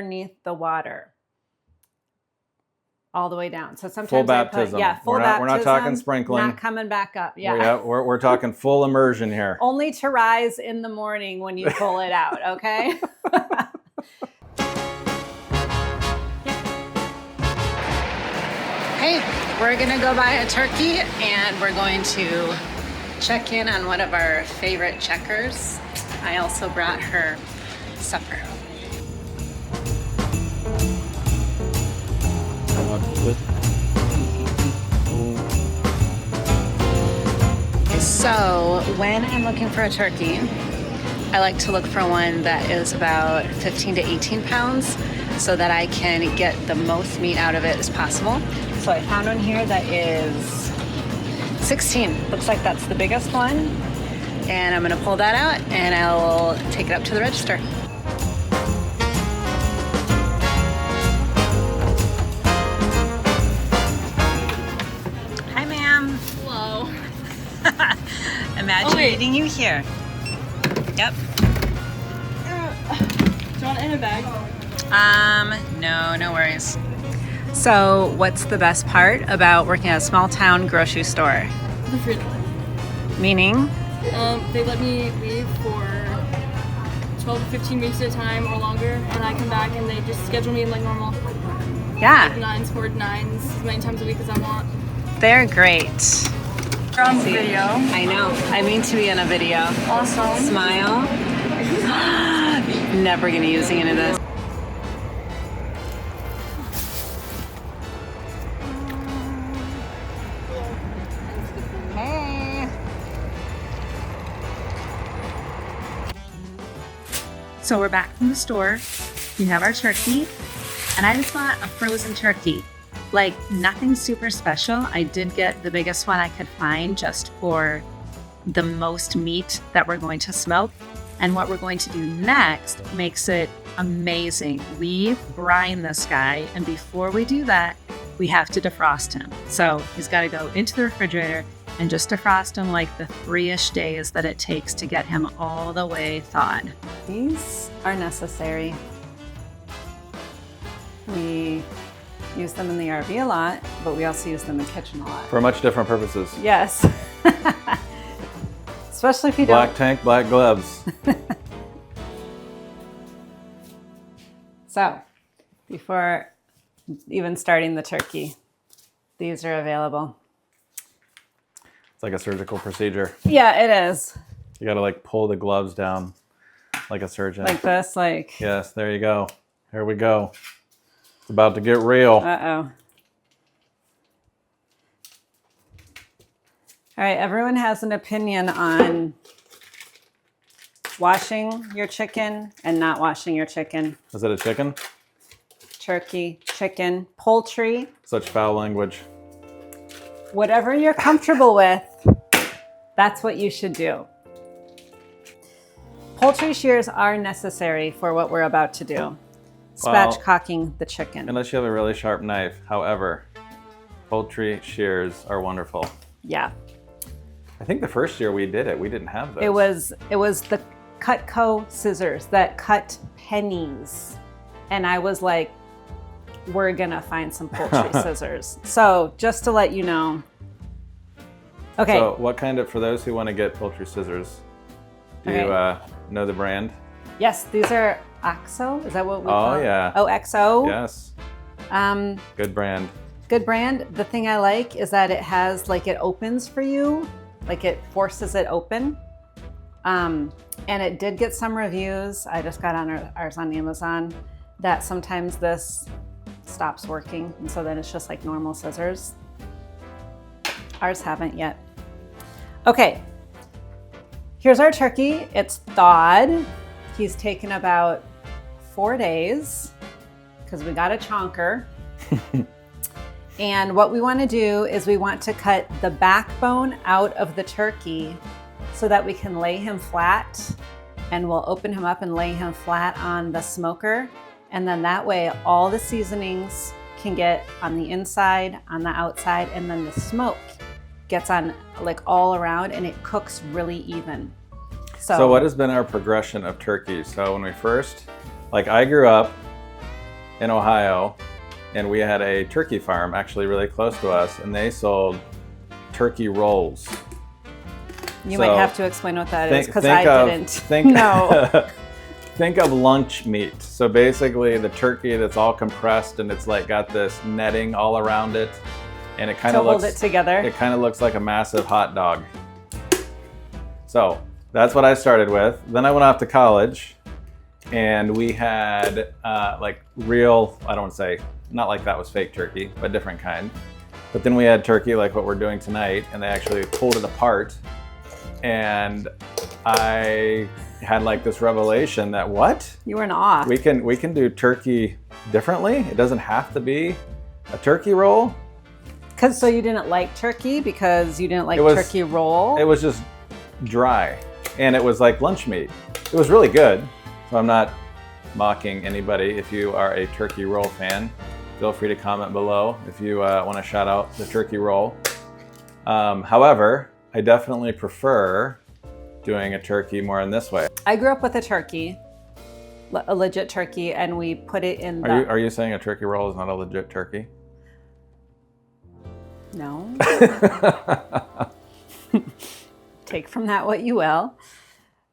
underneath the water. All the way down. So sometimes full baptism. Full baptism. We're not talking sprinkling. Not coming back up. Yeah. We're talking full immersion here. Only to rise in the morning when you pull it out, okay? Hey, we're gonna go buy a turkey and we're going to check in on one of our favorite checkers. I also brought her supper. So when I'm looking for a turkey, I like to look for one that is about 15 to 18 pounds so that I can get the most meat out of it as possible. So I found one here that is 16. Looks like that's the biggest one. And I'm gonna pull that out and I'll take it up to the register. Hi, ma'am. Hello. Imagine eating you here. Yep. Do you want it in a bag? No worries. So what's the best part about working at a small town grocery store? The freedom. Meaning? They let me leave for 12 to 15 weeks at a time or longer, and I come back and they just schedule me like normal. Yeah. Like 9s, 4 to 9s, as many times a week as I want. They're great. We're on video. I know. I mean to be in a video. Awesome. Smile. Never gonna use any of this. Hey. So we're back from the store. We have our turkey, and I just bought a frozen turkey. Like nothing super special. I did get the biggest one I could find just for the most meat that we're going to smoke. And what we're going to do next makes it amazing. We brine this guy, and before we do that, we have to defrost him. So he's got to go into the refrigerator and just defrost him like the 3-ish days that it takes to get him all the way thawed. These are necessary. We use them in the RV a lot, but we also use them in the kitchen a lot. For much different purposes. Yes. Especially if you Black tank, black gloves. So, before even starting the turkey, these are available. It's like a surgical procedure. Yeah, it is. You gotta like pull the gloves down like a surgeon. Like this, like. Yes, there you go. Here we go. It's about to get real. Uh-oh. All right, everyone has an opinion on washing your chicken and not washing your chicken. Is it a chicken? Turkey, chicken, poultry. Such foul language. Whatever you're comfortable with, that's what you should do. Poultry shears are necessary for what we're about to do. Spatchcocking the chicken. Unless you have a really sharp knife. However, poultry shears are wonderful. Yeah. I think the first year we did it, we didn't have those. It was the Cutco scissors that cut pennies. And I was like, we're gonna find some poultry scissors. So just to let you know. Okay. So what kind of, for those who want to get poultry scissors, do you know the brand? Yes, these are OXO. Is that what we call it? Oh yeah. Oh, XO. Yes. Good brand. Good brand. The thing I like is that it has, like, it opens for you. Like it forces it open. And it did get some reviews. I just got on ours on Amazon that sometimes this stops working. And so then it's just like normal scissors. Ours haven't yet. Okay. Here's our turkey. It's thawed. He's taken about 4 days because we got a chonker. And what we want to do is we want to cut the backbone out of the turkey so that we can lay him flat, and we'll open him up and lay him flat on the smoker. And then that way all the seasonings can get on the inside, on the outside, and then the smoke gets on like all around and it cooks really even. So what has been our progression of turkeys? So when we first, like I grew up in Ohio, and we had a turkey farm actually really close to us, and they sold turkey rolls. You might have to explain what that is, because I didn't. Think of lunch meat. So basically the turkey that's all compressed and it's like got this netting all around it, and it kind of looks, hold it together. It kind of looks like a massive hot dog. So that's what I started with. Then I went off to college, and we had like real, I don't want to say, not like that was fake turkey, but different kind. But then we had turkey like what we're doing tonight, and they actually pulled it apart. And I had like this revelation that what? You were in awe. We can do turkey differently. It doesn't have to be a turkey roll. So you didn't like turkey because you didn't like turkey roll? It was just dry, and it was like lunch meat. It was really good. So I'm not mocking anybody. If you are a turkey roll fan, feel free to comment below if you want to shout out the turkey roll. However, I definitely prefer doing a turkey more in this way. I grew up with a turkey, a legit turkey, and we put it in the... Are you saying a turkey roll is not a legit turkey? No. Take from that what you will.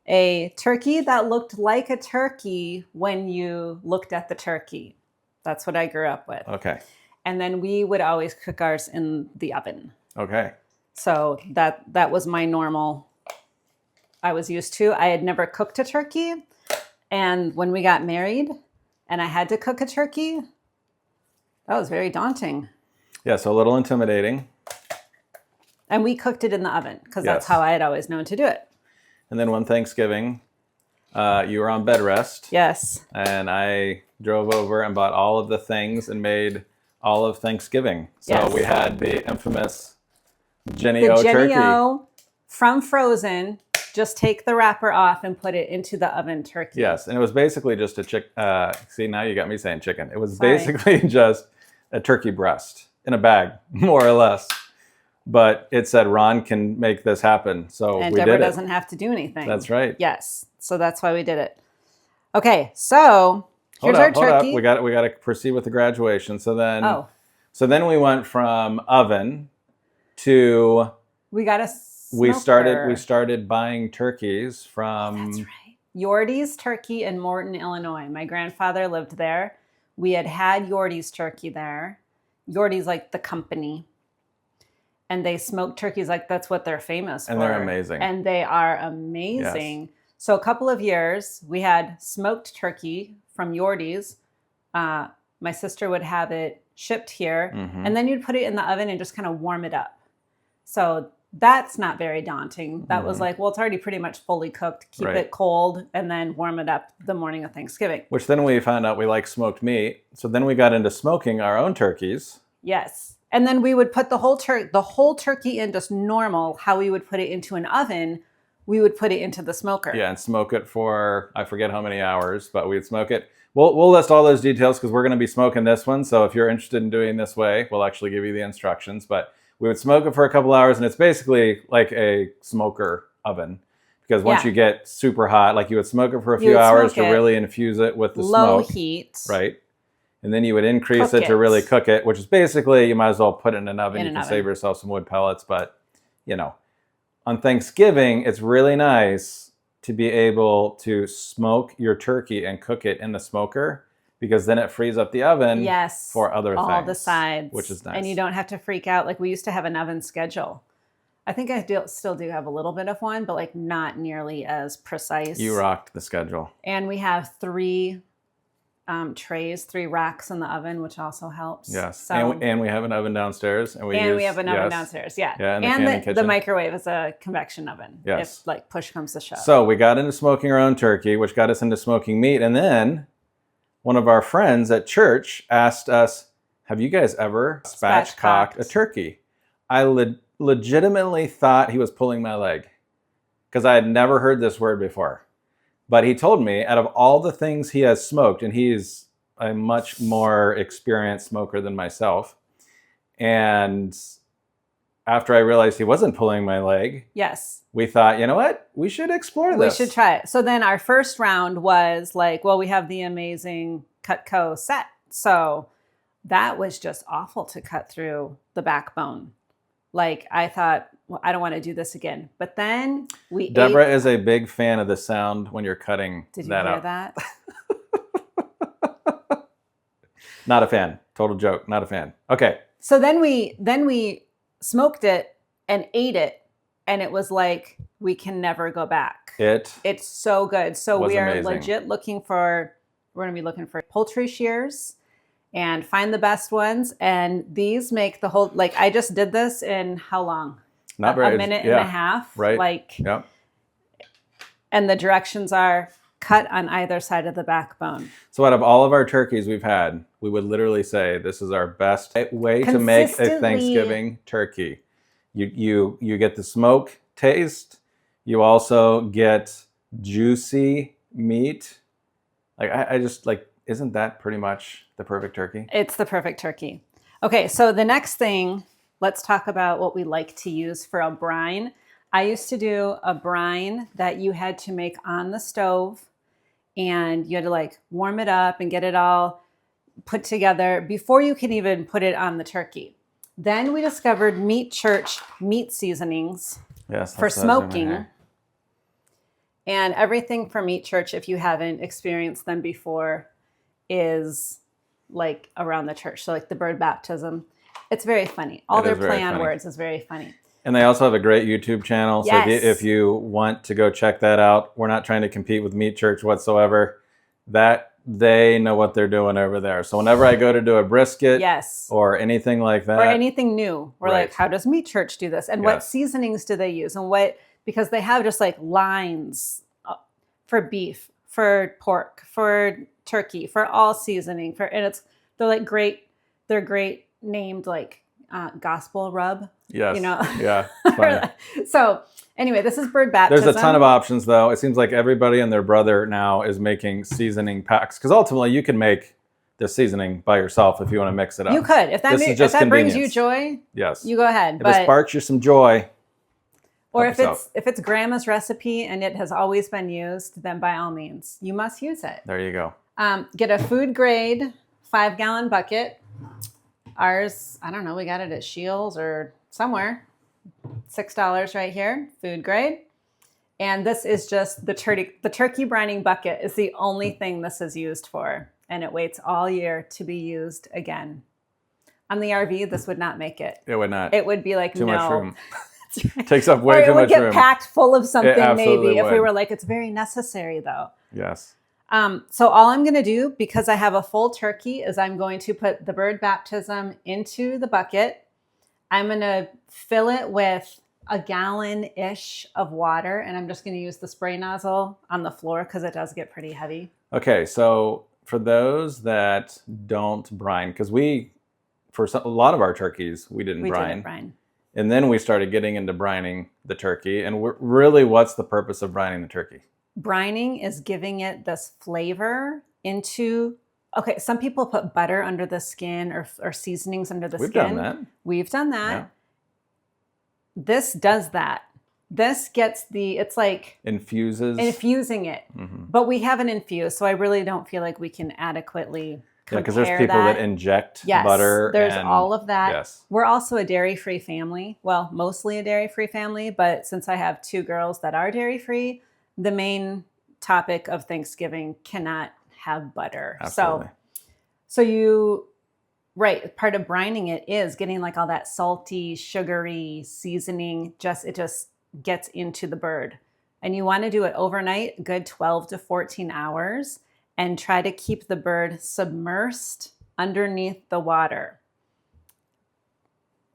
A turkey that looked like a turkey when you looked at the turkey. That's what I grew up with. Okay. And then we would always cook ours in the oven. Okay. So that was my normal, I was used to. I had never cooked a turkey. And when we got married and I had to cook a turkey, that was very daunting. Yeah, so a little intimidating. And we cooked it in the oven because Yes. that's how I had always known to do it. And then one Thanksgiving, you were on bed rest. Yes. And I drove over and bought all of the things and made all of Thanksgiving. So Yes. we had the infamous The Jenny-O turkey. Jenny-O from frozen, just take the wrapper off and put it into the oven turkey. Yes, and it was basically just a chicken. See, now you got me saying chicken. It was Sorry. basically just a turkey breast in a bag, more or less. But it said Ron can make this happen, so And we Debra did it. doesn't have to do anything. That's right. Yes. So that's why we did it. Okay, so here's our turkey. We got to proceed with the graduation. So then, Oh. so then we went from oven to We got a we smoker. started buying turkeys from. That's right. Yordy's Turkey in Morton, Illinois. My grandfather lived there. We had Yordy's Turkey there. Yordy's like the company. And they smoke turkeys like that's what they're famous for. And they're amazing. And they are amazing. Yes. So a couple of years, we had smoked turkey from Yordy's. My sister would have it shipped here. Mhm. And then you'd put it in the oven and just kind of warm it up. So that's not very daunting. That was like, well, it's already pretty much fully cooked. Keep Right. it cold and then warm it up the morning of Thanksgiving. Which then we found out we like smoked meat. So then we got into smoking our own turkeys. Yes. And then we would put the whole turkey in just normal, how we would put it into an oven. We would put it into the smoker. Yeah, and smoke it for, I forget how many hours, but we'd smoke it. We'll list all those details because we're going to be smoking this one. So if you're interested in doing this way, we'll actually give you the instructions. But we would smoke it for a couple hours, and it's basically like a smoker oven. Because once Yeah. you get super hot, like you would smoke it for a You few would hours to smoke it. really infuse it with the Low smoke. heat. Right. And then you would increase Cook it to it. really cook it, which is basically, you might as well put it in an oven. In You an can oven. save yourself some wood pellets. But, you know, on Thanksgiving, it's really nice to be able to smoke your turkey and cook it in the smoker, because then it frees up the oven Yes. for other all things. the sides. Which is nice. And you don't have to freak out. Like we used to have an oven schedule. I think I still do have a little bit of one, but like not nearly as precise. You rocked the schedule. And we have 3 trays, 3 racks in the oven, which also helps. Yes. So, And we have an oven downstairs. And we have an oven yes. downstairs. Yeah. Yeah, and the and canning the kitchen. microwave is a convection oven. Yes. If like push comes to shove. So we got into smoking our own turkey, which got us into smoking meat. And then one of our friends at church asked us, have you guys ever spatchcocked a turkey? I legitimately thought he was pulling my leg because I had never heard this word before. But he told me out of all the things he has smoked, and he's a much more experienced smoker than myself. And after I realized he wasn't pulling my leg, Yes. we thought, you know what? We should explore this. We should try it. So then our first round was like, well, we have the amazing Cutco set. So that was just awful to cut through the backbone. Like I thought, well, I don't want to do this again. But then Debra is a big fan of the sound when you're cutting Did you that hear out. that? Not a fan. Total joke. Not a fan. Okay. So then we smoked it and ate it, and it was like we can never go back. It's so good. So was we are amazing. legit we're going to be looking for poultry shears and find the best ones. And these make the whole, like I just did this in how long? Not very, a minute and a half. Right. Like, yep. And the directions are cut on either side of the backbone. So out of all of our turkeys we've had, we would literally say this is our best way to make a Thanksgiving turkey. You get the smoke taste. You also get juicy meat. Like I just like, isn't that pretty much the perfect turkey? It's the perfect turkey. Okay, so the next thing, let's talk about what we like to use for a brine. I used to do a brine that you had to make on the stove, and you had to like warm it up and get it all put together before you can even put it on the turkey. Then we discovered Meat Church meat seasonings for smoking. And everything from Meat Church, if you haven't experienced them before, is like around the church. So like the bird baptism. It's very funny. All their play on words is very funny. And they also have a great YouTube channel. Yes. So if you want to go check that out, we're not trying to compete with Meat Church whatsoever. They know what they're doing over there. So whenever I go to do a brisket or anything like that. Or anything new, we're like, how does Meat Church do this? And what seasonings do they use? And because they have just like lines for beef, for pork, for turkey, for all seasoning. They're great named like gospel rub. Yes. You know? Yeah. Funny. So anyway, this is bird baptism. There's a ton of options though. It seems like everybody and their brother now is making seasoning packs. Because ultimately you can make the seasoning by yourself if you want to mix it up. You could. If that brings you joy, yes, you go ahead. If it sparks you some joy. Or if it's grandma's recipe and it has always been used, then by all means, you must use it. There you go. Get a food grade 5-gallon bucket. Ours, I don't know, we got it at Shields or somewhere. $6 right here, food grade. And this is just the turkey brining bucket is the only thing this is used for. And it waits all year to be used again. On the RV, this would not make it. It would not. It would be like, too much room. Right. Takes up way too much room. It would get packed full of something maybe if we would. were like, it's very necessary though. Yes. So all I'm going to do, because I have a full turkey, is I'm going to put the bird baptism into the bucket. I'm going to fill it with a gallon-ish of water, and I'm just going to use the spray nozzle on the floor because it does get pretty heavy. Okay, so for those that don't brine, because a lot of our turkeys, we didn't brine. And then we started getting into brining the turkey. And what's the purpose of brining the turkey? Brining is giving it this flavor into, some people put butter under the skin or seasonings under the skin. We've done that. Yeah. This does that. This gets it's like infusing it. Mm-hmm. But we haven't infused, so I really don't feel like we can adequately compare because there's people that inject butter. There's all of that. Yes. We're also a dairy-free family. Well, mostly a dairy-free family, but since I have 2 girls that are dairy-free, the main topic of Thanksgiving cannot have butter. Absolutely. So part of brining it is getting like all that salty, sugary seasoning. It just gets into the bird. And you want to do it overnight, good 12 to 14 hours, and try to keep the bird submersed underneath the water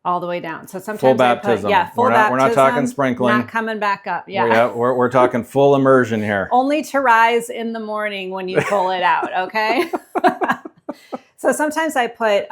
all the way down. So sometimes full baptism. Full baptism. We're not talking sprinkling. Not coming back up. Yeah. We're talking full immersion here. Only to rise in the morning when you pull it out, okay? So sometimes I put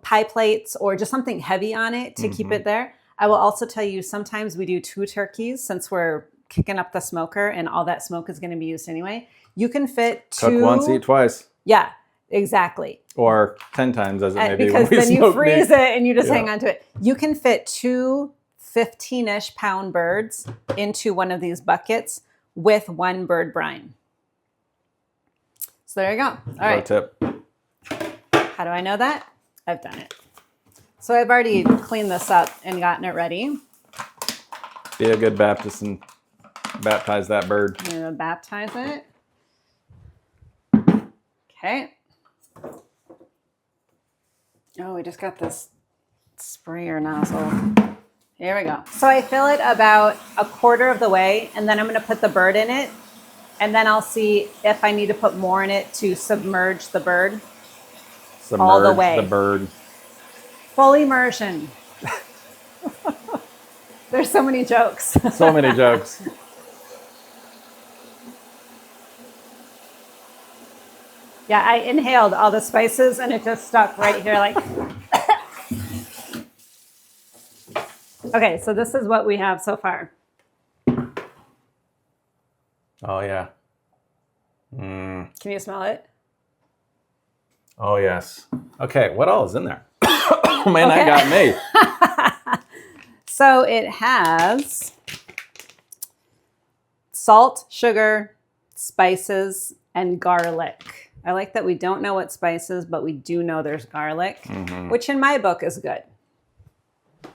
pie plates or just something heavy on it to keep it there. I will also tell you, sometimes we do 2 turkeys since we're kicking up the smoker and all that smoke is going to be used anyway. You can fit 2. Cook once, eat twice. Yeah, exactly. Or 10 times as it may be. Because then you freeze it and you just hang on to it. You can fit 2 15-ish pound birds into one of these buckets with 1 bird brine. So there you go. All right. Tip. How do I know that? I've done it. So I've already cleaned this up and gotten it ready. Be a good Baptist and baptize that bird. I'm going to baptize it. Okay. Oh, we just got this sprayer nozzle. Here we go. So I fill it about a quarter of the way, and then I'm going to put the bird in it, and then I'll see if I need to put more in it to submerge the bird. Submerge all the way. The bird. Full immersion. There's so many jokes. So many jokes. Yeah, I inhaled all the spices and it just stuck right here like. Okay, so this is what we have so far. Oh, yeah. Can you smell it? Oh, yes. Okay, what all is in there? Oh, man, that got me. So it has salt, sugar, spices, and garlic. I like that we don't know what spices, but we do know there's garlic, which in my book is good. All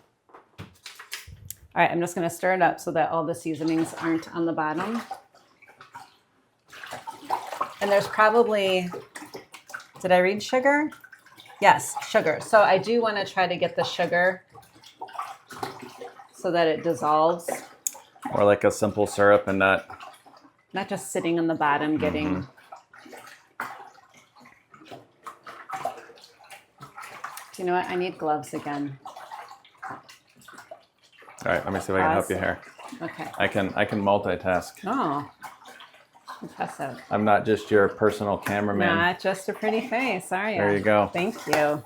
right, I'm just going to stir it up so that all the seasonings aren't on the bottom. And there's probably, did I read sugar? Yes, sugar. So I do want to try to get the sugar so that it dissolves. Or like a simple syrup and not just sitting on the bottom getting... Do you know what? I need gloves again. All right, let me see if I can help you here. Okay. I can multitask. Oh, impressive. I'm not just your personal cameraman. Not just a pretty face, are you? There you go. Thank you.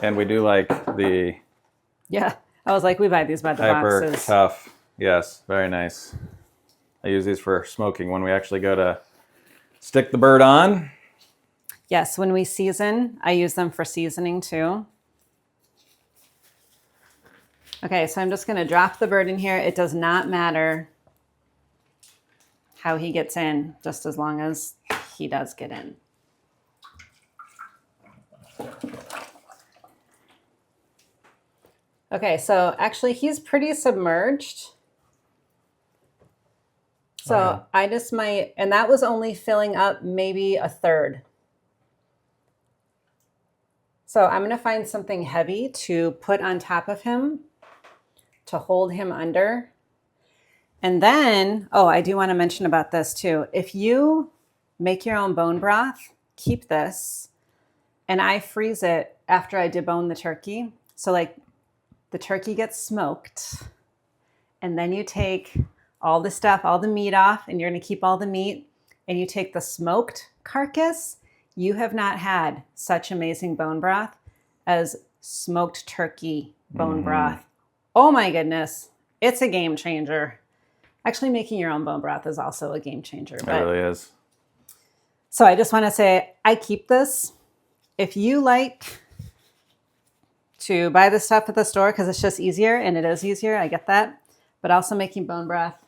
And we do like the Yeah, I was like, we buy these by the hyper boxes. tough. Yes, very nice. I use these for smoking when we actually go to stick the bird on. Yes, when we season, I use them for seasoning too. Okay, so I'm just going to drop the bird in here. It does not matter how he gets in, just as long as he does get in. Okay, so actually he's pretty submerged. So I just might, and that was only filling up maybe a third. So I'm going to find something heavy to put on top of him to hold him under. And then, oh, I do want to mention about this too. If you make your own bone broth, keep this. And I freeze it after I debone the turkey. So like the turkey gets smoked. And then you take all the stuff, all the meat off, and you're going to keep all the meat. And you take the smoked carcass. You have not had such amazing bone broth as smoked turkey bone broth. Oh my goodness. It's a game changer. Actually, making your own bone broth is also a game changer. It really is. So I just want to say, I keep this. If you like to buy this stuff at the store because it's just easier, and it is easier, I get that. But also making bone broth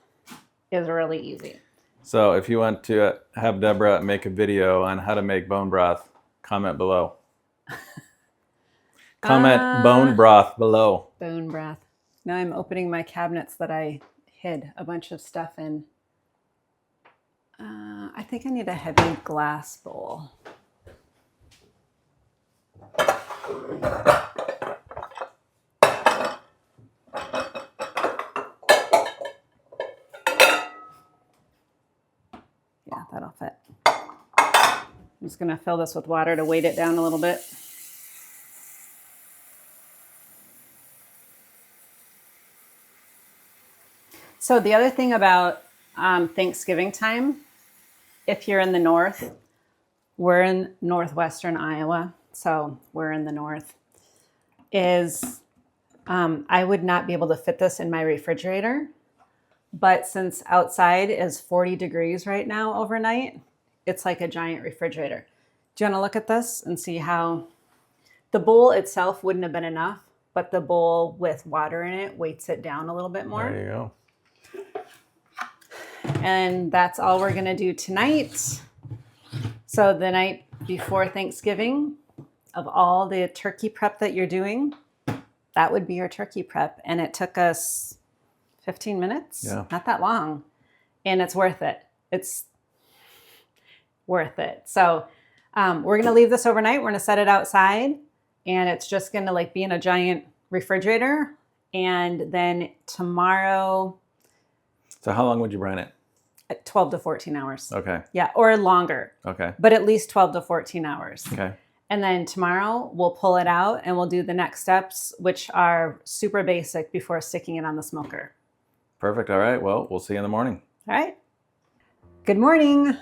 is really easy. So if you want to have Deborah make a video on how to make bone broth, comment below. Comment bone broth below. Bone broth. Now I'm opening my cabinets that I hid a bunch of stuff in. I think I need a heavy glass bowl. Yeah, that'll fit. I'm just going to fill this with water to weight it down a little bit. So the other thing about Thanksgiving time, if you're in the north, we're in northwestern Iowa, so we're in the north, is I would not be able to fit this in my refrigerator. But since outside is 40 degrees right now overnight, it's like a giant refrigerator. Do you want to look at this and see how the bowl itself wouldn't have been enough, but the bowl with water in it weights it down a little bit more. There you go. And that's all we're gonna do tonight. So the night before Thanksgiving, of all the turkey prep that you're doing, that would be your turkey prep. And it took us 15 minutes, not that long. And it's worth it. It's worth it. So we're gonna leave this overnight. We're gonna set it outside, and it's just gonna like be in a giant refrigerator. And then tomorrow. So how long would you brine it? 12 to 14 hours. Okay. Yeah, or longer. Okay. But at least 12 to 14 hours. Okay. And then tomorrow we'll pull it out and we'll do the next steps, which are super basic before sticking it on the smoker. Perfect. All right. Well, we'll see you in the morning. All right. Good morning.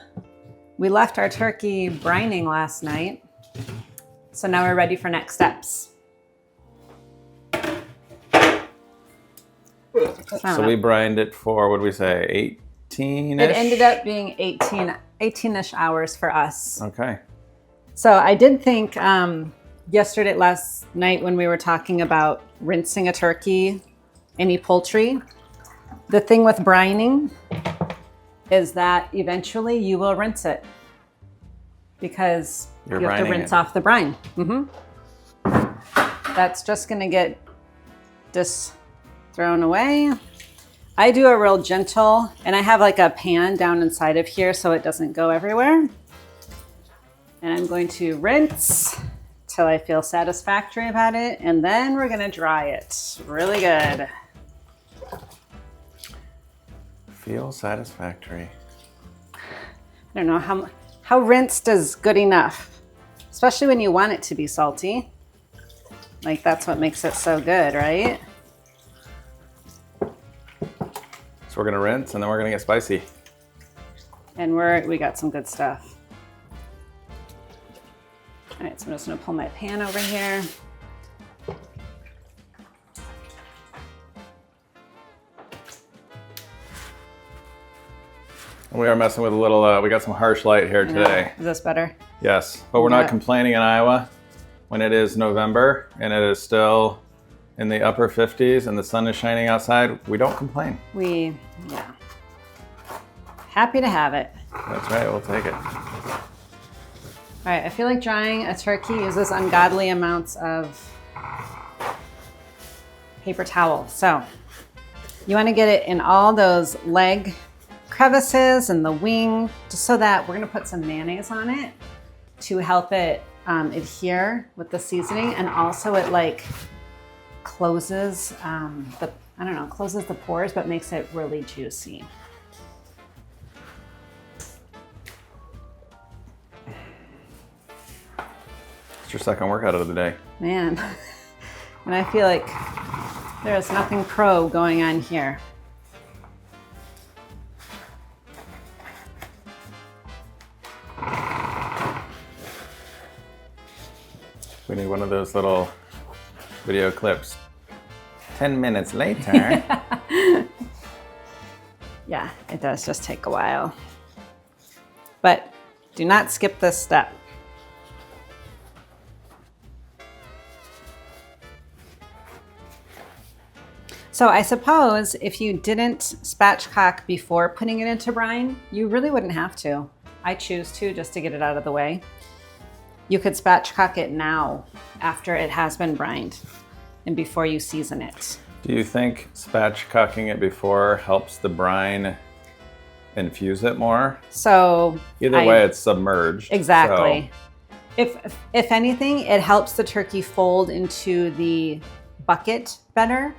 We left our turkey brining last night. So now we're ready for next steps. So we brined it for, what did we say, 18-ish? It ended up being 18-ish hours for us. Okay. So I did think last night when we were talking about rinsing a turkey, any poultry, the thing with brining is that eventually you will rinse it because you have to rinse off the brine. That's just going to get thrown away. I do a real gentle, and I have like a pan down inside of here so it doesn't go everywhere. And I'm going to rinse till I feel satisfactory about it, and then we're gonna dry it really good. Feel satisfactory. I don't know how rinsed is good enough, especially when you want it to be salty. Like that's what makes it so good, right? So we're gonna rinse and then we're gonna get spicy. And we got some good stuff. All right, so I'm just gonna pull my pan over here. We are messing with a little, we got some harsh light here today. Is this better? Yes, but we're not complaining in Iowa when it is November and it is still in the upper 50s and the sun is shining outside. We don't complain. Yeah. Happy to have it. That's right, we'll take it. All right, I feel like drying a turkey uses ungodly amounts of paper towel. So you want to get it in all those leg crevices and the wing, just so that we're going to put some mayonnaise on it to help it adhere with the seasoning, and also it like closes closes the pores, but makes it really juicy. It's your second workout of the day. Man, and I feel like there's nothing pro going on here. We need one of those little video clips. 10 minutes later. Yeah, it does just take a while. But do not skip this step. So I suppose if you didn't spatchcock before putting it into brine, you really wouldn't have to. I choose to, just to get it out of the way. You could spatchcock it now after it has been brined and before you season it. Do you think spatchcocking it before helps the brine infuse it more? So either way, it's submerged. Exactly. So. If anything, it helps the turkey fold into the bucket better.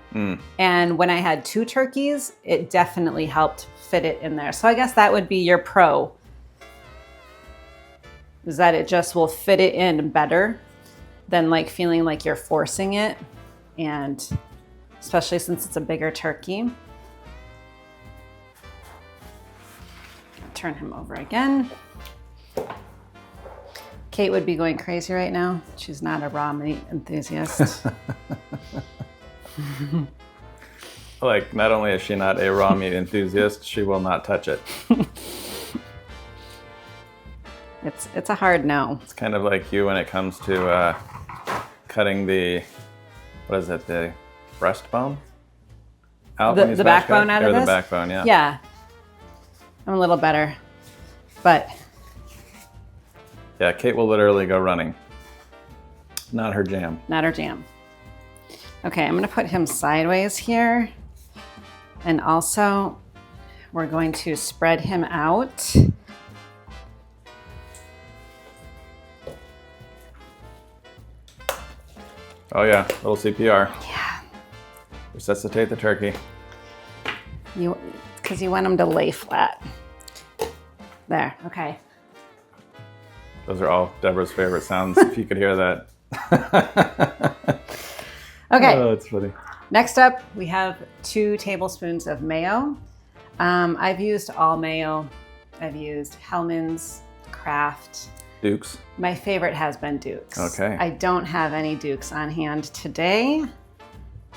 And when I had 2 turkeys, it definitely helped fit it in there. So I guess that would be your pro, is that it just will fit it in better than like feeling like you're forcing it, and especially since it's a bigger turkey. Turn him over again. Kate would be going crazy right now. She's not a raw meat enthusiast. Like, not only is she not a raw meat enthusiast, she will not touch it. It's a hard no. It's kind of like you when it comes to cutting the, what is it, the breastbone out? The backbone out of this? Or the backbone, yeah. Yeah. I'm a little better, but Yeah, Kate will literally go running. Not her jam. not her jam. Okay, I'm gonna put him sideways here. And also, we're going to spread him out. Oh yeah, little CPR. Yeah. Resuscitate the turkey. Because you want him to lay flat. There, okay. Those are all Deborah's favorite sounds, if you could hear that. Okay. Oh, that's funny. Next up, we have 2 tablespoons of mayo. I've used all mayo. I've used Hellmann's, Kraft. Duke's. My favorite has been Duke's. Okay. I don't have any Duke's on hand today,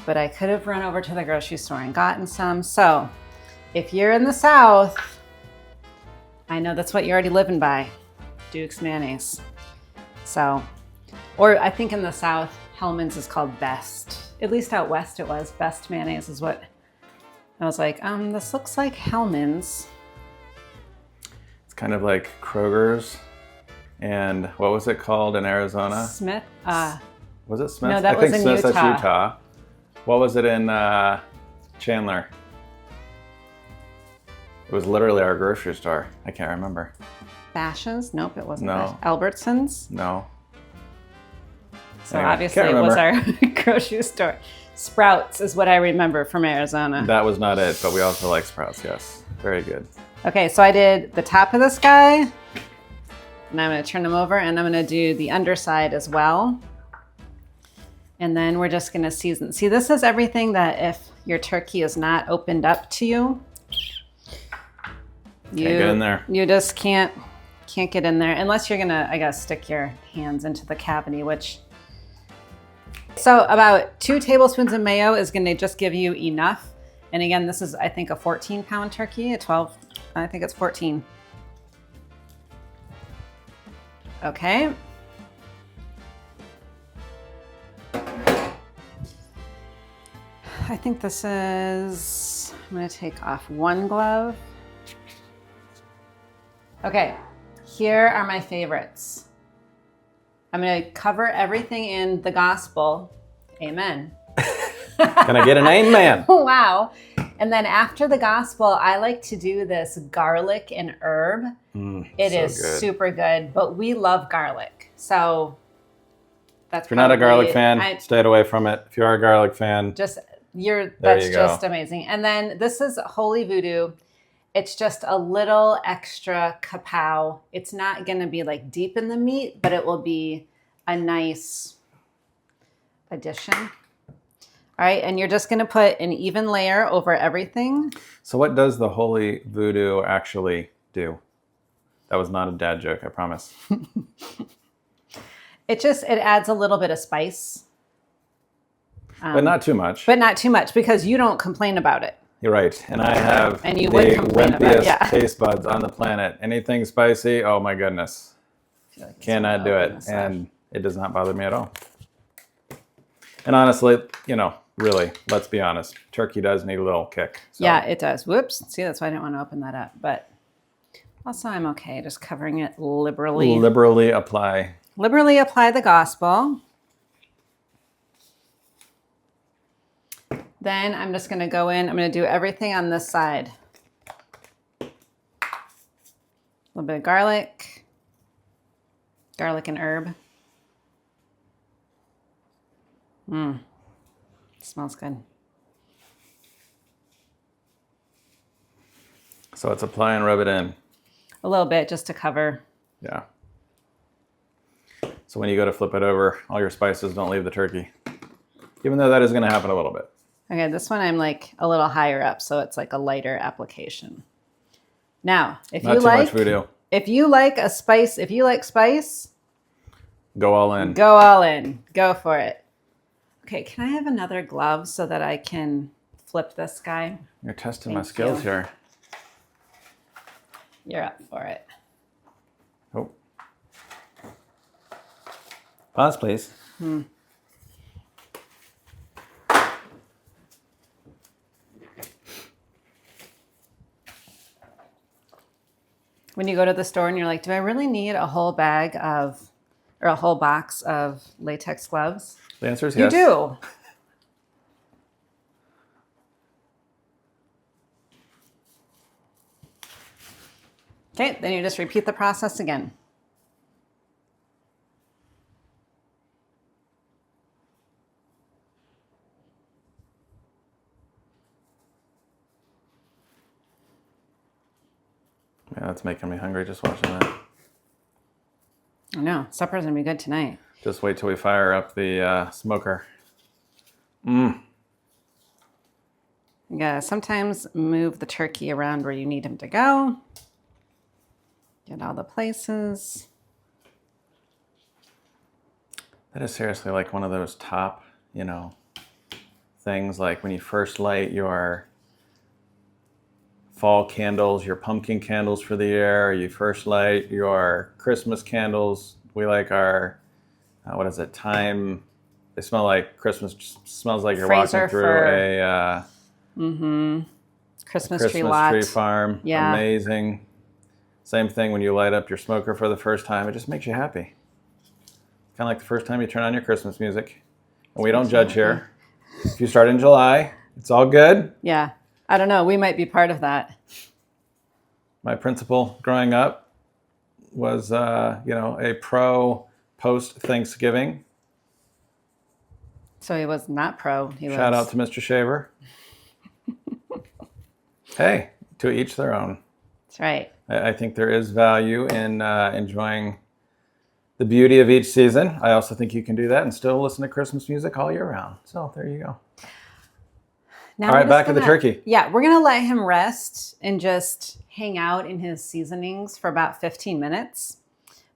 but I could have run over to the grocery store and gotten some. So if you're in the South, I know that's what you're already living by, Duke's mayonnaise. So, or I think in the South, Hellmann's is called Best. At least out West it was. Best mayonnaise is what I was like, this looks like Hellmann's. It's kind of like Kroger's. And what was it called in Arizona? Smith. Was it Smith? No, that was in Smith's, Utah. that's Utah. What was it in Chandler? It was literally our grocery store. I can't remember. Bash's? Nope, it wasn't. No. Albertsons? No. So Anyway, obviously can't it was remember. our grocery store. Sprouts is what I remember from Arizona. That was not it, but we also like Sprouts, yes. Very good. Okay, so I did the top of this guy, and I'm gonna turn them over, and I'm gonna do the underside as well. And then we're just gonna season. See, this is everything that if your turkey is not opened up to you, Can't get in there. You just can't get in there unless you're gonna, I guess, stick your hands into the cavity, which. So about 2 tablespoons of mayo is gonna just give you enough. And again, this is, I think, a 14-pound turkey, a 12, I think it's 14. Okay. I think this is, I'm gonna take off 1 glove. Okay, here are my favorites. I'm gonna cover everything in the gospel. Amen. Can I get an amen? Wow. And then after the gospel, I like to do this garlic and herb. It is good. super good, but we love garlic. So that's If you're not a garlic probably- fan, stay away from it. If you are a garlic fan, that's you just go. amazing. And then this is Holy Voodoo. It's just a little extra kapow. It's not going to be like deep in the meat, but it will be a nice addition. All right, and you're just going to put an even layer over everything. So what does the holy voodoo actually do? That was not a dad joke, I promise. It adds a little bit of spice. But not too much. But not too much because you don't complain about it. You're right. And I have And you the would complain about it, wimpiest yeah. taste buds on the planet. Anything spicy, oh my goodness. I feel like it's Cannot gonna do open it. this up. And it does not bother me at all. And honestly, really, let's be honest. Turkey does need a little kick. So. Yeah, it does. Whoops. See, that's why I didn't want to open that up. But also I'm okay just covering it liberally. Liberally apply. Liberally apply the gospel. Then I'm just going to go in. I'm going to do everything on this side. A little bit of garlic. Garlic and herb. Smells good. So it's apply and rub it in. A little bit just to cover. Yeah. So when you go to flip it over, all your spices don't leave the turkey. Even though that is going to happen a little bit. Okay, this one I'm like a little higher up, so it's like a lighter application. Now, if Not you too like much voodoo. if you like spice, Go all in. go all in. Go for it. Okay, can I have another glove so that I can flip this guy? You're testing my Thank skills you. here. You're up for it. Oh. Pause, please. When you go to the store and you're like, do I really need a whole bag of, or a whole box of latex gloves? The answer is You yes. do. Okay, then you just repeat the process again. Yeah, that's making me hungry just watching that. I know, supper's gonna be good tonight. Just wait till we fire up the smoker. Mmm. You gotta sometimes move the turkey around where you need him to go. Get all the places. That is seriously like one of those top, things like when you first light your fall candles, your pumpkin candles for the year, you first light your Christmas candles. We like our, thyme. They smell like Christmas, smells like you're Fraser walking through fir. a Christmas tree lot. tree farm. Yeah. Amazing. Same thing when you light up your smoker for the first time. It just makes you happy. Kind of like the first time you turn on your Christmas music. And we don't judge here. If you start in July, it's all good. Yeah. I don't know. We might be part of that. My principal growing up was, a pro post-Thanksgiving. So he was not pro. Shout out to Mr. Shaver. Hey, to each their own. That's right. I think there is value in enjoying the beauty of each season. I also think you can do that and still listen to Christmas music all year round. So there you go. Now all right, back to the turkey. Yeah, we're going to let him rest and just hang out in his seasonings for about 15 minutes.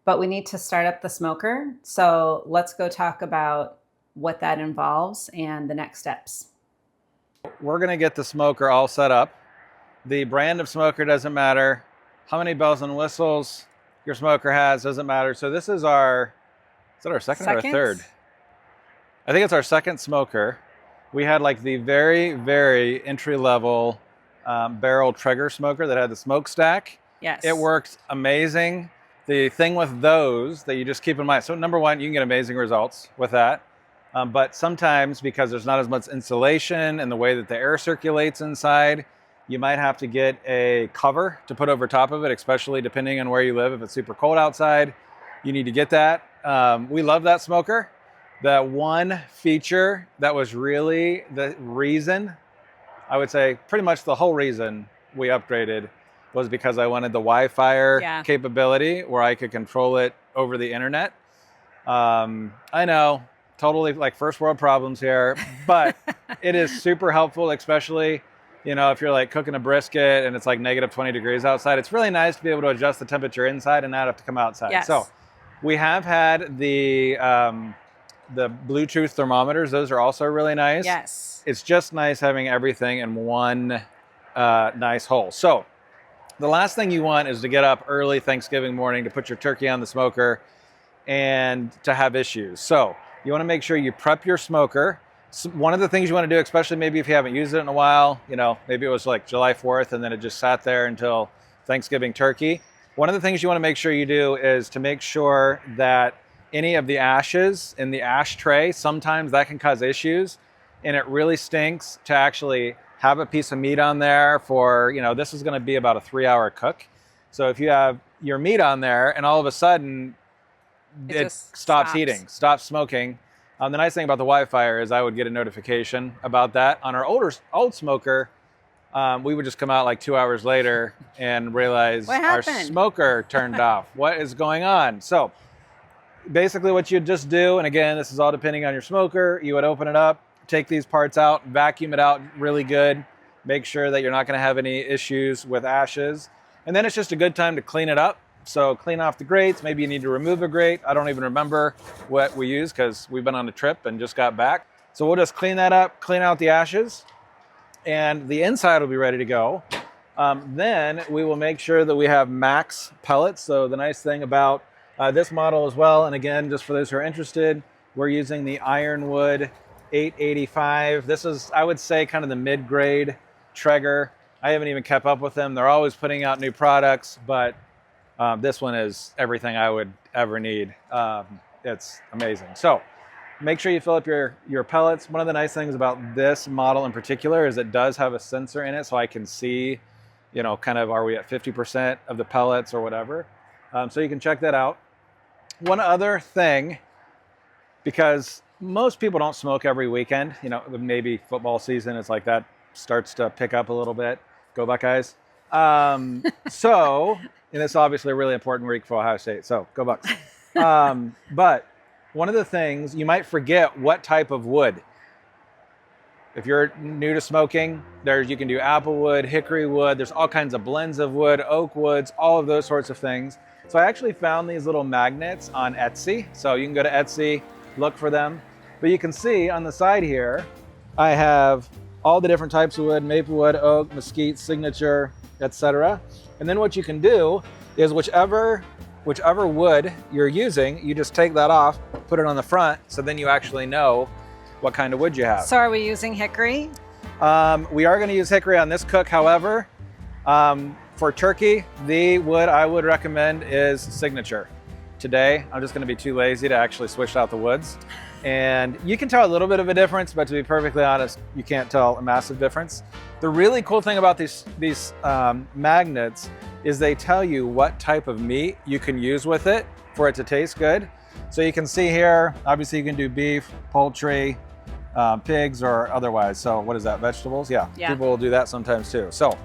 But we need to start up the smoker. So let's go talk about what that involves and the next steps. We're going to get the smoker all set up. The brand of smoker doesn't matter. How many bells and whistles your smoker has doesn't matter. So this is our second or third? I think it's our second smoker. We had like the very, very entry-level barrel Traeger smoker that had the smokestack. Yes. It worked amazing. The thing with those that you just keep in mind, so number one, you can get amazing results with that. But sometimes because there's not as much insulation and the way that the air circulates inside, you might have to get a cover to put over top of it, especially depending on where you live. If it's super cold outside, you need to get that. We love that smoker. That one feature that was really the reason, I would say pretty much the whole reason we upgraded was because I wanted the Wi-Fi capability where I could control it over the internet. I know, totally like first world problems here, but it is super helpful, especially, if you're like cooking a brisket and it's like negative 20 degrees outside. It's really nice to be able to adjust the temperature inside and not have to come outside. Yes. So we have had the Bluetooth thermometers. Those are also really nice. Yes. It's just nice having everything in one nice hole. So the last thing you want is to get up early Thanksgiving morning to put your turkey on the smoker and to have issues. So you want to make sure you prep your smoker. One of the things you want to do, especially maybe if you haven't used it in a while, maybe it was like July 4th and then it just sat there until Thanksgiving turkey. One of the things you want to make sure you do is to make sure that any of the ashes in the ashtray, sometimes that can cause issues, and it really stinks to actually have a piece of meat on there for, this is going to be about a 3-hour cook. So if you have your meat on there and all of a sudden it stops heating, stops smoking. The nice thing about the Wi-Fi is I would get a notification about that. On our old smoker, we would just come out like 2 hours later and realize our smoker turned off. What is going on? So basically what you'd just do, and again, this is all depending on your smoker, you would open it up, take these parts out, vacuum it out really good, make sure that you're not going to have any issues with ashes. And then it's just a good time to clean it up. So clean off the grates. Maybe you need to remove a grate. I don't even remember what we used because we've been on a trip and just got back. So we'll just clean that up, clean out the ashes, and the inside will be ready to go. Then we will make sure that we have max pellets. So the nice thing about this model as well, and again, just for those who are interested, we're using the Ironwood 885. This is, I would say, kind of the mid-grade Traeger. I haven't even kept up with them. They're always putting out new products, but This one is everything I would ever need. It's amazing. So make sure you fill up your pellets. One of the nice things about this model in particular is it does have a sensor in it, so I can see, you know, kind of, are we at 50% of the pellets or whatever. So you can check that out. One other thing, because most people don't smoke every weekend, you know, maybe football season is like that starts to pick up a little bit. Go Buckeyes. So, and it's obviously a really important week for Ohio State, so go Bucks. But one of the things, you might forget what type of wood. If you're new to smoking, you can do apple wood, hickory wood, there's all kinds of blends of wood, oak woods, all of those sorts of things. So I actually found these little magnets on Etsy. So you can go to Etsy, look for them. But you can see on the side here, I have all the different types of wood: maple wood, oak, mesquite, signature, etc. And then what you can do is whichever wood you're using, you just take that off, put it on the front, so then you actually know what kind of wood you have. So are we using hickory? We are going to use hickory on this cook. However, for turkey, the wood I would recommend is signature. Today, I'm just going to be too lazy to actually switch out the woods. And you can tell a little bit of a difference, but to be perfectly honest, you can't tell a massive difference. The really cool thing about these magnets is they tell you what type of meat you can use with it for it to taste good. So you can see here, obviously you can do beef, poultry, pigs, or otherwise. So what is that, vegetables? Yeah, people will do that sometimes too. So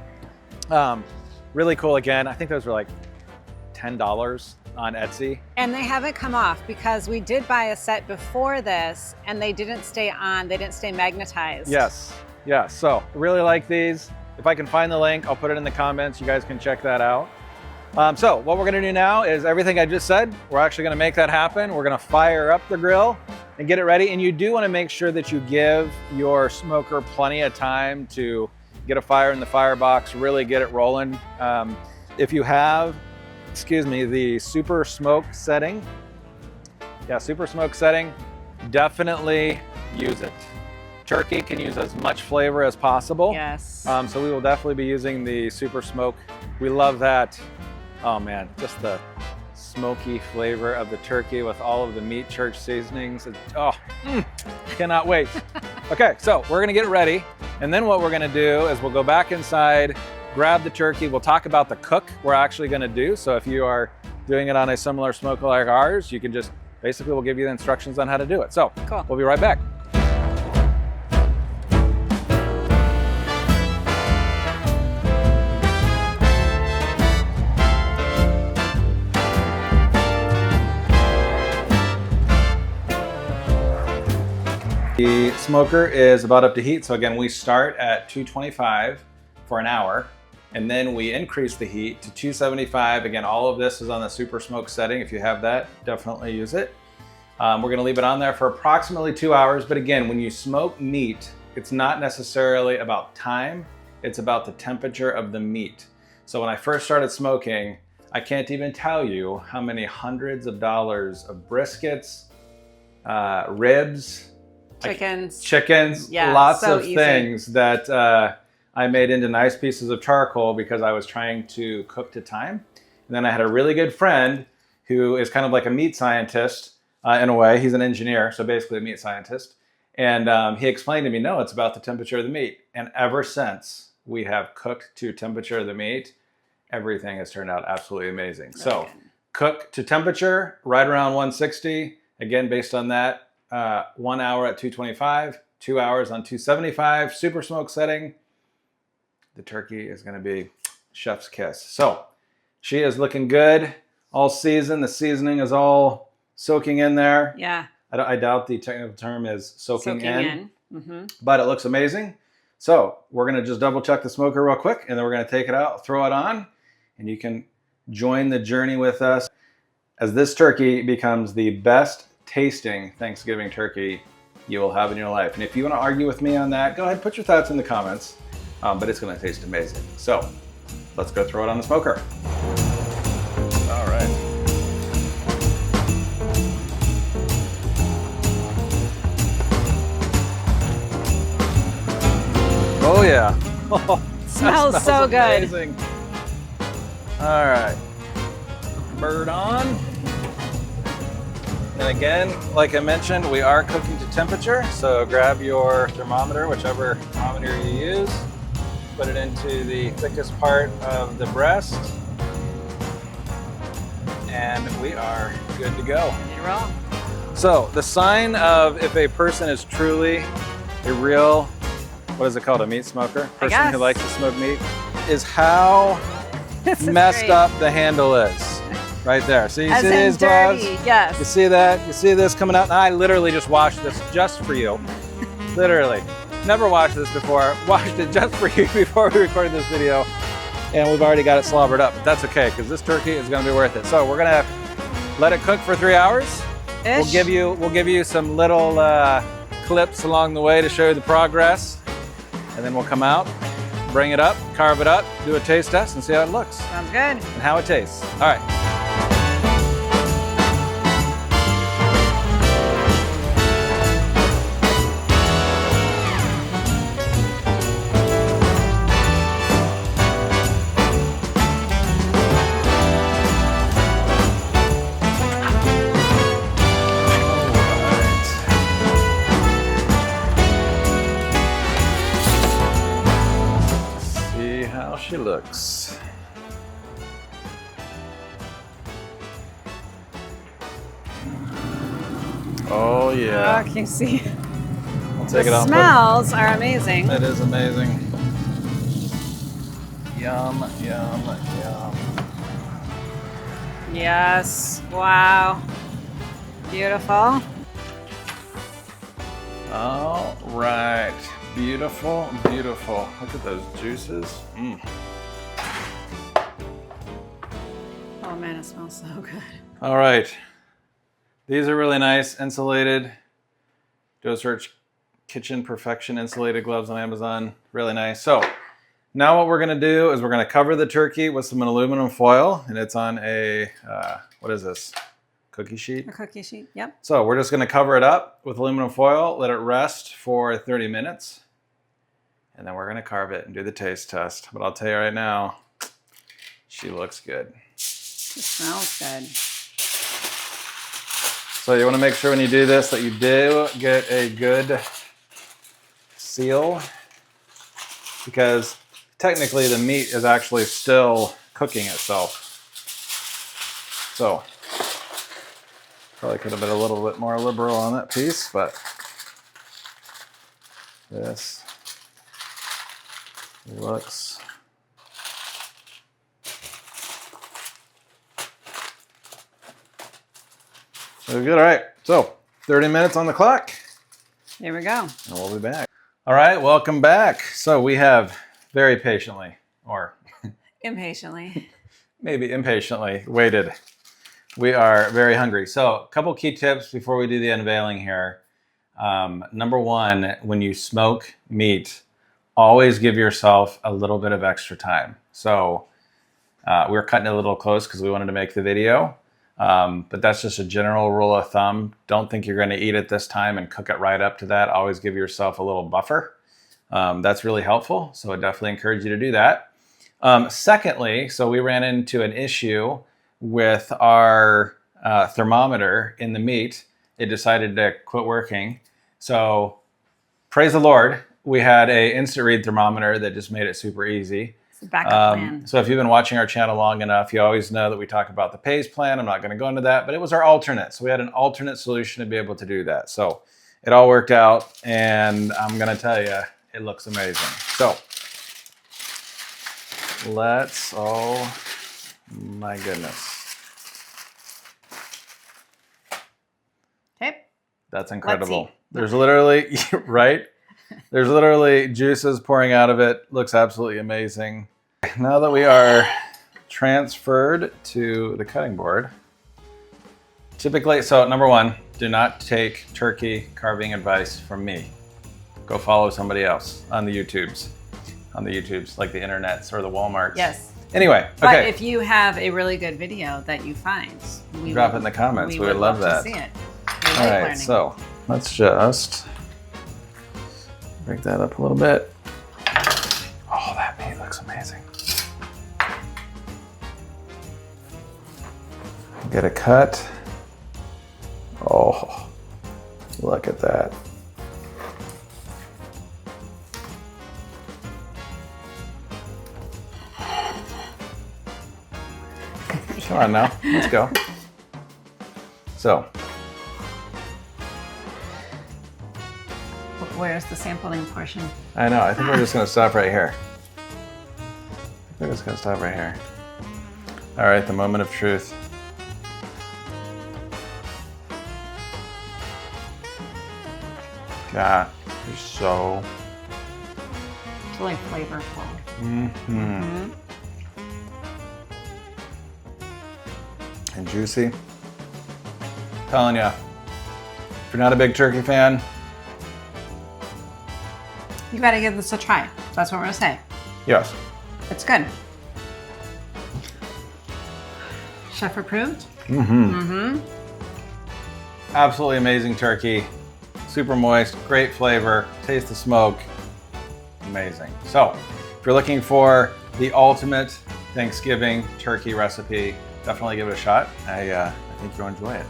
really cool. Again, I think those were like $10 on Etsy. And they haven't come off, because we did buy a set before this and they didn't stay on, they didn't stay magnetized. Yes, yeah, so really like these. If I can find the link, I'll put it in the comments. You guys can check that out. So what we're gonna do now is everything I just said, we're actually gonna make that happen. We're gonna fire up the grill and get it ready. And you do wanna make sure that you give your smoker plenty of time to get a fire in the firebox, really get it rolling. If you have, the super smoke setting, super smoke setting, definitely use it. Turkey can use as much flavor as possible. Yes. So we will definitely be using the super smoke. We love that. Oh man, just the smoky flavor of the turkey with all of the meat church seasonings. Cannot wait. Okay, so we're gonna get it ready. And then what we're gonna do is we'll go back inside, grab the turkey. We'll talk about the cook we're actually gonna do. So if you are doing it on a similar smoker like ours, you can just, basically we'll give you the instructions on how to do it. So cool. We'll be right back. The smoker is about up to heat. So again, we start at 225 for an hour, and then we increase the heat to 275. Again, all of this is on the super smoke setting. If you have that, definitely use it. We're gonna leave it on there for approximately 2 hours. But again, when you smoke meat, it's not necessarily about time, it's about the temperature of the meat. So when I first started smoking, I can't even tell you how many hundreds of dollars of briskets, ribs, chickens, lots of things that I made into nice pieces of charcoal because I was trying to cook to time. And then I had a really good friend who is kind of like a meat scientist in a way. He's an engineer, so basically a meat scientist. And he explained to me, no, it's about the temperature of the meat. And ever since we have cooked to temperature of the meat, everything has turned out absolutely amazing. So cook to temperature right around 160. Again, based on that, 1 hour at 225, 2 hours on 275, super smoke setting. The turkey is gonna be chef's kiss. So she is looking good all season. The seasoning is all soaking in there. Yeah. I doubt the technical term is soaking in. Mm-hmm. But it looks amazing. So we're gonna just double check the smoker real quick, and then we're gonna take it out, throw it on, and you can join the journey with us as this turkey becomes the best tasting Thanksgiving turkey you will have in your life. And if you want to argue with me on that, go ahead, put your thoughts in the comments. But it's going to taste amazing. So let's go throw it on the smoker. All right. Oh yeah. Smells so good. Amazing. All right. bird on. And again, like I mentioned, we are cooking to temperature. So grab your thermometer, whichever thermometer you use, put it into the thickest part of the breast, and we are good to go. You're wrong. So the sign of if a person is truly a real, what is it called, a meat smoker? Person who likes to smoke meat, is how messed up the handle is. Right there. So you see these gloves? Yes. You see that? You see this coming out? And I literally just washed this just for you. Literally. Never washed this before. Washed it just for you before we recorded this video. And we've already got it slobbered up. But that's okay, because this turkey is going to be worth it. So we're going to let it cook for 3 hours. We'll give you some little clips along the way to show you the progress. And then we'll come out, bring it up, carve it up, do a taste test, and see how it looks. Sounds good. And how it tastes. All right. She looks. Oh yeah. Oh, can you see? I'll take it The off. smells are amazing. It is amazing. Yum, yum, yum. Yes. Wow. Beautiful. All right. Beautiful, beautiful. Look at those juices. Mm. Oh man, it smells so good. All right. These are really nice, insulated. Do a search, Kitchen Perfection insulated gloves on Amazon. Really nice. So now what we're gonna do is we're gonna cover the turkey with some aluminum foil, and it's on a, what is this? Cookie sheet? A cookie sheet, yep. So we're just gonna cover it up with aluminum foil, let it rest for 30 minutes, and then we're gonna carve it and do the taste test. But I'll tell you right now, she looks good. It smells good. So you wanna make sure when you do this that you do get a good seal, because technically the meat is actually still cooking itself. So probably could have been a little bit more liberal on that piece, but this looks so good. All right, so 30 minutes on the clock. Here we go. And we'll be back. All right, welcome back. So we have very patiently, or Impatiently. maybe impatiently, waited. We are very hungry. So a couple key tips before we do the unveiling here. Number one, when you smoke meat, always give yourself a little bit of extra time. So we're cutting it a little close because we wanted to make the video. But that's just a general rule of thumb. Don't think you're going to eat it this time and cook it right up to that. Always give yourself a little buffer. That's really helpful. So I definitely encourage you to do that. Secondly, so we ran into an issue with our thermometer in the meat. It decided to quit working. So praise the Lord, we had a instant read thermometer that just made it super easy. It's a backup plan. So if you've been watching our channel long enough, you always know that we talk about the PACE plan. I'm not going to go into that, but it was our alternate. So we had an alternate solution to be able to do that. So it all worked out, and I'm going to tell you, it looks amazing. So let's, oh my goodness. Okay. That's incredible. Let's see. There's literally, right? There's literally juices pouring out of it. Looks absolutely amazing. Now that we are transferred to the cutting board, typically, so number one, do not take turkey carving advice from me. Go follow somebody else on the YouTubes, like the internets or the Walmarts. Yes. Anyway, okay. But if you have a really good video that you find, drop it in the comments. We would love that. To see it. All right, so let's just break that up a little bit. Oh, that meat looks amazing. Get a cut. Oh, look at that. Come on now, let's go. So, Where's the sampling portion? I know, I think we're just gonna stop right here. We're just gonna stop right here. All right, the moment of truth. God, you're so... It's really flavorful. Mm-hmm. And juicy. Telling you, if you're not a big turkey fan, You gotta give this a try. That's what we're gonna say. yes. It's good. Chef approved? Absolutely amazing turkey. Super moist, great flavor, taste the smoke. Amazing. So, if you're looking for the ultimate Thanksgiving turkey recipe, definitely give it a shot. I think you'll enjoy it.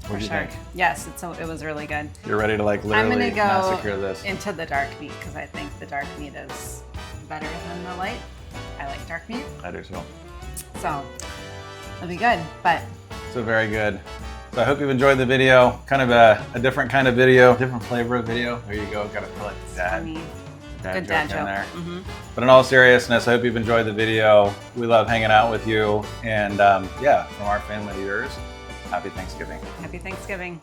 What do you think? Yes, it was really good. You're ready to like I'm literally gonna go massacre this. into the dark meat because I think the dark meat is better than the light. I like dark meat, I do too. so it'll be good. But So very good. So I hope you've enjoyed the video. Kind of a different kind of video, different flavor of video. There you go. Got to feel like I mean, good dad joke. in there. Mhm. But in all seriousness, I hope you've enjoyed the video. We love hanging out with you. And yeah, from our family to yours, happy Thanksgiving. Happy Thanksgiving.